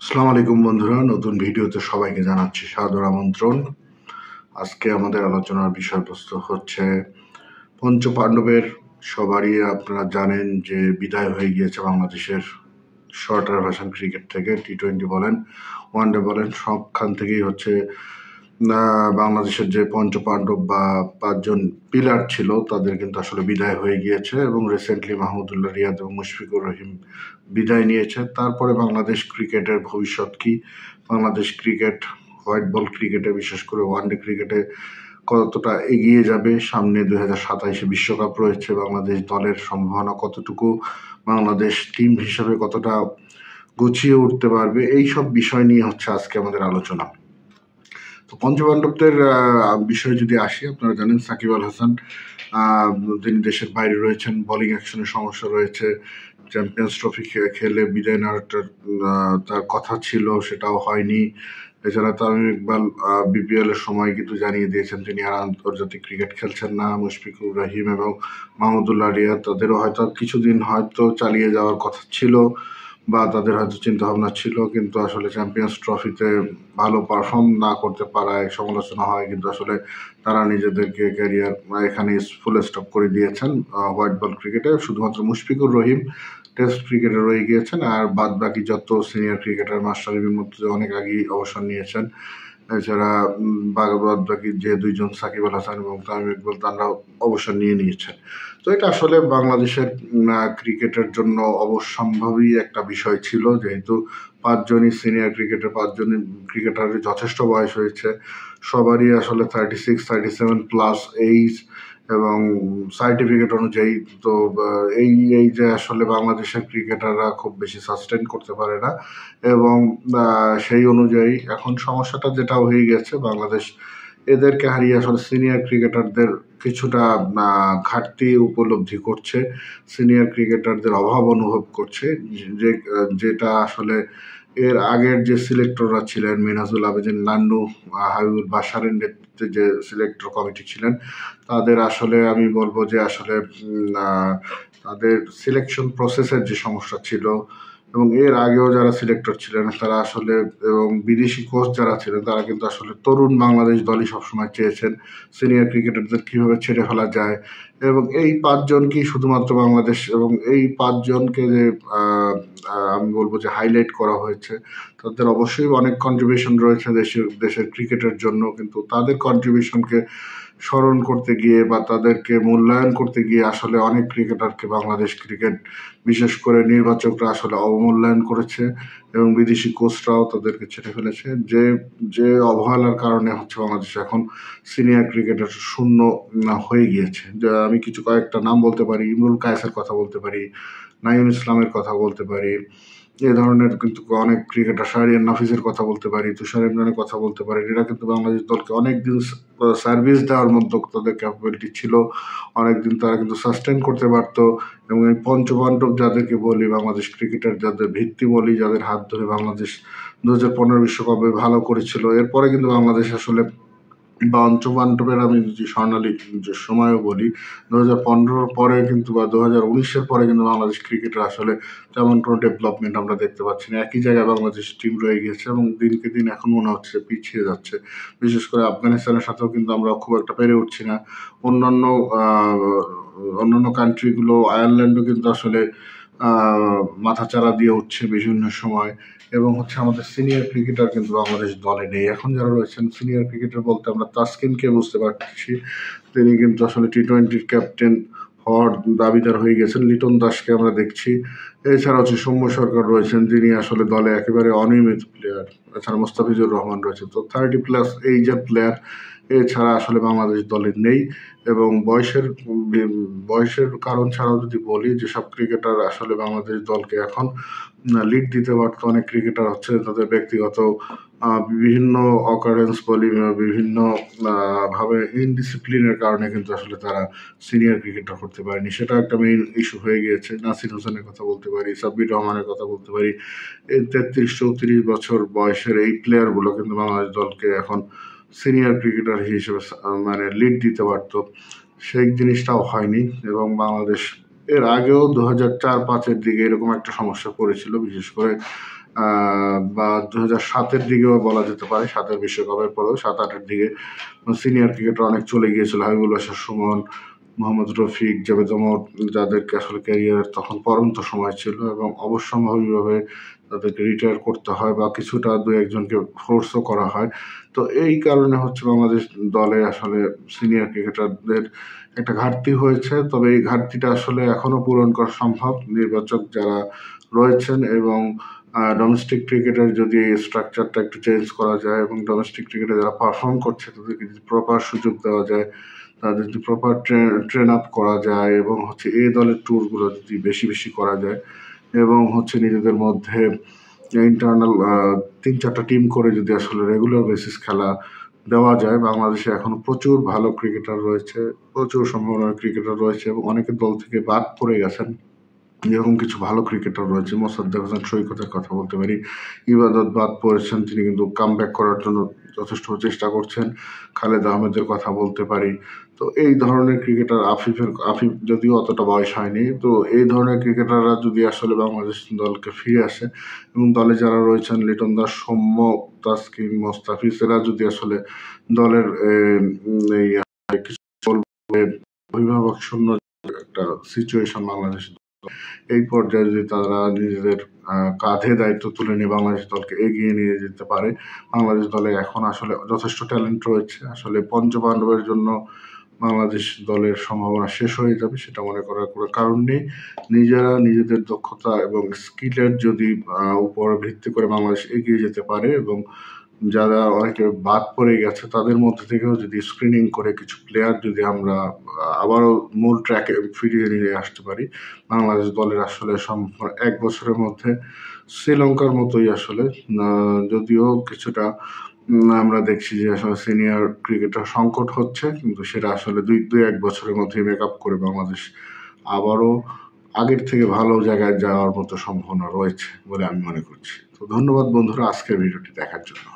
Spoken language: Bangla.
আসসালামু আলাইকুম বন্ধুরা, নতুন ভিডিওতে সবাইকে জানাচ্ছি সাদর আমন্ত্রণ। আজকে আমাদের আলোচনার বিষয়বস্তু হচ্ছে পঞ্চপাণ্ডবের। সবারই আপনারা জানেন যে বিদায় হয়ে গিয়েছে বাংলাদেশের শর্টার ভার্সন ক্রিকেট থেকে। টি-20 বলেন, ওয়ানডে বলেন, সবখান থেকেই হচ্ছে বাংলাদেশের যে পঞ্চপাণ্ডব বা 5জন পিলার ছিল তাদের কিন্তু আসলে বিদায় হয়ে গিয়েছে এবং রিসেন্টলি মাহমুদুল্লাহ রিয়াদ এবং মুশফিকুর রহিম বিদায় নিয়েছে। তারপরে বাংলাদেশ ক্রিকেটের ভবিষ্যৎ কি? বাংলাদেশ ক্রিকেট হোয়াইট বল ক্রিকেটে, বিশেষ করে ওয়ানডে ক্রিকেটে কতটা এগিয়ে যাবে? সামনে 2027-এ বিশ্বকাপ রয়েছে। বাংলাদেশ দলের সম্ভাবনা কতটুকু? বাংলাদেশ টিম হিসেবে কতটা গুছিয়ে উঠতে পারবে? এই সব বিষয় নিয়ে হচ্ছে আজকে আমাদের আলোচনা। তো পঞ্চপাণ্ডবদের বিষয়ে যদি আসি, আপনারা জানেন সাকিব আল হাসান তিনি দেশের বাইরে রয়েছেন, বোলিং অ্যাকশনের সমস্যা রয়েছে। চ্যাম্পিয়ন্স ট্রফি খেলে বিদায় নেওয়ার তার কথা ছিল, সেটাও হয়নি। এছাড়া তামিম ইকবাল বিপিএল এর সময় কিন্তু জানিয়ে দিয়েছেন তিনি আর আন্তর্জাতিক ক্রিকেট খেলছেন না। মুশফিকুর রহিম এবং মাহমুদুল্লাহ রিয়াদ তাদেরও হয়তো কিছুদিন হয়তো চালিয়ে যাওয়ার কথা ছিল বা তাদের হয়তো চিন্তা ভাবনা ছিল, কিন্তু আসলে চ্যাম্পিয়ন্স ট্রফিতে ভালো পারফর্ম না করতে পারায় সমালোচনা হয়, কিন্তু আসলে তারা নিজেদেরকে ক্যারিয়ার এখানে ফুল স্টপ করে দিয়েছেন হোয়াইট বল ক্রিকেটে। শুধুমাত্র মুশফিকুর রহিম টেস্ট ক্রিকেটে রয়ে গিয়েছেন, আর বাদ বাকি যত সিনিয়র ক্রিকেটার মাস্টার মুর্তজা অনেক আগেই অবসর নিয়েছেন। এছাড়া বাদ বাকি যে দুইজন সাকিব আল হাসান এবং তামিম ইকবাল তারাও অবসর নিয়েছেন। তো এটা আসলে বাংলাদেশের ক্রিকেটের জন্য অবশ্যম্ভাবী একটা বিষয় ছিল, যেহেতু 5জনই সিনিয়র ক্রিকেটের 5জনই ক্রিকেটারের যথেষ্ট বয়স হয়েছে। সবারই আসলে 36-37 প্লাস এইজ এবং সার্টিফিকেট অনুযায়ী। তো এই যে আসলে বাংলাদেশের ক্রিকেটাররা খুব বেশি সাস্টেন করতে পারে না, এবং সেই অনুযায়ী এখন সমস্যাটা যেটা হয়ে গেছে, বাংলাদেশ এদেরকে হারিয়ে আসলে সিনিয়র ক্রিকেটারদের কিছুটা ঘাটতি উপলব্ধি করছে, সিনিয়র ক্রিকেটারদের অভাব অনুভব করছে। যেটা আসলে এর আগের যে সিলেক্টররা ছিলেন, মিনহাজুল আবেদিন নান্নু, হাবিবুল বাশারের নেতৃত্বে যে সিলেক্টর কমিটি ছিলেন, তাদের আসলে আমি বলবো যে আসলে তাদের সিলেকশন প্রসেসের যে সমস্যা ছিল, এবং এর আগেও যারা সিলেক্টর ছিলেন তারা আসলে, এবং বিদেশি কোচ যারা ছিলেন তারা কিন্তু আসলে তরুণ বাংলাদেশ দলই সবসময় চেয়েছেন। সিনিয়র ক্রিকেটারদের কিভাবে ছেড়ে ফেলা যায়, এবং এই 5জন কি শুধুমাত্র বাংলাদেশ, এবং এই 5জনকে যে আমি বলবো যে হাইলাইট করা হয়েছে, তাদের অবশ্যই অনেক কন্ট্রিবিউশন রয়েছে দেশের ক্রিকেটের জন্য, কিন্তু তাদের কন্ট্রিবিউশনকে স্মরণ করতে গিয়ে বা তাদেরকে মূল্যায়ন করতে গিয়ে আসলে অনেক ক্রিকেটারকে বাংলাদেশ ক্রিকেট, বিশেষ করে নির্বাচকরা আসলে অবমূল্যায়ন করেছে, এবং বিদেশি কোচরাও তাদেরকে ছেড়ে ফেলেছে। যে যে অবহেলার কারণে হচ্ছে বাংলাদেশ এখন সিনিয়র ক্রিকেটার শূন্য হয়ে গিয়েছে। আমি কয়েকটা নাম বলতে পারি, ইমরুল কায়েসের কথা বলতে পারি, নাঈম ইসলামের কথা বলতে পারি, এ ধরনের কিন্তু অনেক ক্রিকেটার, শাহরিয়ার নাফিসের কথা বলতে পারি, তুষার ইমরানের কথা বলতে পারি। এরা কিন্তু বাংলাদেশ দলকে অনেকদিন সার্ভিস দেওয়ার মধ্যে তাদের ক্যাপাবিলিটি ছিল, অনেকদিন তারা কিন্তু সাস্টেন করতে পারতো। এবং এই পঞ্চপাণ্ডব যাদেরকে বলি, বাংলাদেশ ক্রিকেটার যাদের ভিত্তি বলি, যাদের হাত ধরে বাংলাদেশ 2015 বিশ্বকাপে ভালো করেছিল, এরপরে কিন্তু বাংলাদেশ আসলে পঞ্চপাণ্ডবের আমি যদি স্বর্ণালী যে সময়ও বলি, 2015 পরে কিন্তু বা 2019-এর পরে কিন্তু বাংলাদেশ ক্রিকেটের আসলে তেমন কোনো ডেভেলপমেন্ট আমরা দেখতে পাচ্ছি না। একই জায়গায় বাংলাদেশ টিম রয়ে গিয়েছে এবং দিনকে দিন এখন মনে হচ্ছে পিছিয়ে যাচ্ছে। বিশেষ করে আফগানিস্তানের সাথেও কিন্তু আমরা খুব একটা পেরে উঠছি না। অন্যান্য অন্যান্য কান্ট্রিগুলো, আয়ারল্যান্ডও কিন্তু আসলে মাথাচাড়া দিয়ে উঠছে বিভিন্ন সময়, এবং হচ্ছে আমাদের সিনিয়র ক্রিকেটার কিন্তু বাংলাদেশ দলে নেই। এখন যারা রয়েছেন সিনিয়র ক্রিকেটার বলতে আমরা তাসকিনকে বুঝতে পারছি, তিনি কিন্তু আসলে টি-20 ক্যাপ্টেন হওয়ার দাবিদার হয়ে গেছেন। লিটন দাসকে আমরা দেখছি। এছাড়া হচ্ছে সৌম্য সরকার রয়েছেন, যিনি আসলে দলে একেবারে অনিয়মিত প্লেয়ার। এছাড়া মোস্তাফিজুর রহমান রয়েছে। তো 30+ এইজের প্লেয়ার এছাড়া আসলে বাংলাদেশ দলে নেই। এবং বয়সের কারণ ছাড়াও যদি বলি, যেসব ক্রিকেটার আসলে বাংলাদেশ দলকে এখন লিড দিতে পারতো, অনেক ক্রিকেটার হচ্ছে তাদের ব্যক্তিগত বিভিন্ন অকারেন্স বলি, বিভিন্ন ভাবে ইনডিসিপ্লিনের কারণে কিন্তু আসলে তারা সিনিয়র ক্রিকেটার করতে পারেনি। সেটা একটা মেইন ইস্যু হয়ে গিয়েছে। নাসির হোসেনের কথা বলতে পারি, সাব্বির রহমানের কথা বলতে পারি। এই 33-34 বছর বয়সের এই প্লেয়ারগুলো কিন্তু বাংলাদেশ দলকে এখন সিনিয়র ক্রিকেটার হিসেবে মানে লিড দিতে পারতো, সেই জিনিসটাও হয়নি। এবং বাংলাদেশ এর আগেও 2004-05-এর দিকে এরকম একটা সমস্যা পড়েছিল, বিশেষ করে বা 2007-এর দিকেও বলা যেতে পারে, 7-এর বিশ্বকাপের পরেও 7-8-এর দিকে সিনিয়র ক্রিকেটার অনেক চলে গিয়েছিল, হাবিবুল বাশার সুমন, মোহাম্মদ রফিক, জাভেদ ওমর, যাদেরকে আসলে ক্যারিয়ারের তখন পড়ন্ত সময় ছিল এবং অবশ্যম্ভাবীভাবে তাদেরকে রিটায়ার করতে হয় বা কিছুটা দু একজনকে ফোর্সও করা হয়। তো এই কারণে হচ্ছে বাংলাদেশ দলে আসলে সিনিয়র ক্রিকেটারদের একটা ঘাটতি হয়েছে। তবে এই ঘাটতিটা আসলে এখনো পূরণ করা সম্ভব নির্বাচক যারা রয়েছেন এবং ডোমেস্টিক ক্রিকেটের যদি স্ট্রাকচারটা একটু চেঞ্জ করা যায় এবং ডোমেস্টিক ক্রিকেটে যারা পারফর্ম করছে তাদেরকে যদি প্রপার সুযোগ দেওয়া যায়, তাদের যদি প্রপার ট্রেন আপ করা যায় এবং হচ্ছে এই দলের ট্যুরগুলো যদি বেশি বেশি করা যায় এবং হচ্ছে নিজেদের মধ্যে ইন্টারনাল 3-4টা টিম করে যদি আসলে রেগুলার বেসিস খেলা দেওয়া যায়, বাংলাদেশে এখনো প্রচুর ভালো ক্রিকেটার রয়েছে, প্রচুর সম্ভাবনার ক্রিকেটার রয়েছে এবং অনেকে দল থেকে বাদ পড়ে গেছেন। এরকম কিছু ভালো ক্রিকেটার রয়েছে, মোসাদ্দেক হোসেন সৈকতের কথা বলতে পারি, ইবাদত বাদ পড়েছেন, তিনি কিন্তু কামব্যাক করার জন্য যথেষ্ট চেষ্টা করছেন। খালেদ আহমেদের কথা বলতে পারি। তো এই ধরনের ক্রিকেটার, আফিফ যদিও অতটা বয়স হয়নি, তো এই ধরনের ক্রিকেটাররা যদি আসলে বাংলাদেশ দলকে ফিরে আসে এবং দলে যারা রয়েছেন লিটন দাস, সৌম্য, তাসকিন, মোস্তাফিজ, এরা যদি আসলে দলের এই কিছু অভিভাবক শূন্য একটা সিচুয়েশন বাংলাদেশ এই পর্যায়ে যদি তারা নিজেদের কাঁধে দায়িত্ব তুলে নিয়ে বাংলাদেশ দলকে এগিয়ে নিয়ে যেতে পারে, বাংলাদেশ দলে এখন আসলে যথেষ্ট ট্যালেন্ট রয়েছে। আসলে পঞ্চপাণ্ডবের জন্য বাংলাদেশ দলের সম্ভাবনা শেষ হয়ে যাবে সেটা মনে করার কোনো কারণ নেই। নিজেরা নিজেদের দক্ষতা এবং স্কিলের যদি উপর ভিত্তি করে বাংলাদেশ এগিয়ে যেতে পারে এবং যারা অনেকে বাদ পড়ে গেছে তাদের মধ্যে থেকেও যদি স্ক্রিনিং করে কিছু প্লেয়ার যদি আমরা আবারও মূল ট্র্যাকে ফিরিয়ে নিয়ে আসতে পারি, বাংলাদেশ দলের আসলে 1 বছরের মধ্যে শ্রীলঙ্কার মতোই আসলে, যদিও কিছুটা আমরা দেখছি যে আসলে সিনিয়র ক্রিকেটার সংকট হচ্ছে, কিন্তু সেটা আসলে 2-1 বছরের মধ্যেই মেক আপ করে বাংলাদেশ আবারও আগের থেকে ভালো জায়গায় যাওয়ার মতো সম্ভাবনা রয়েছে বলে আমি মনে করছি। তো ধন্যবাদ বন্ধুরা আজকের ভিডিওটি দেখার জন্য।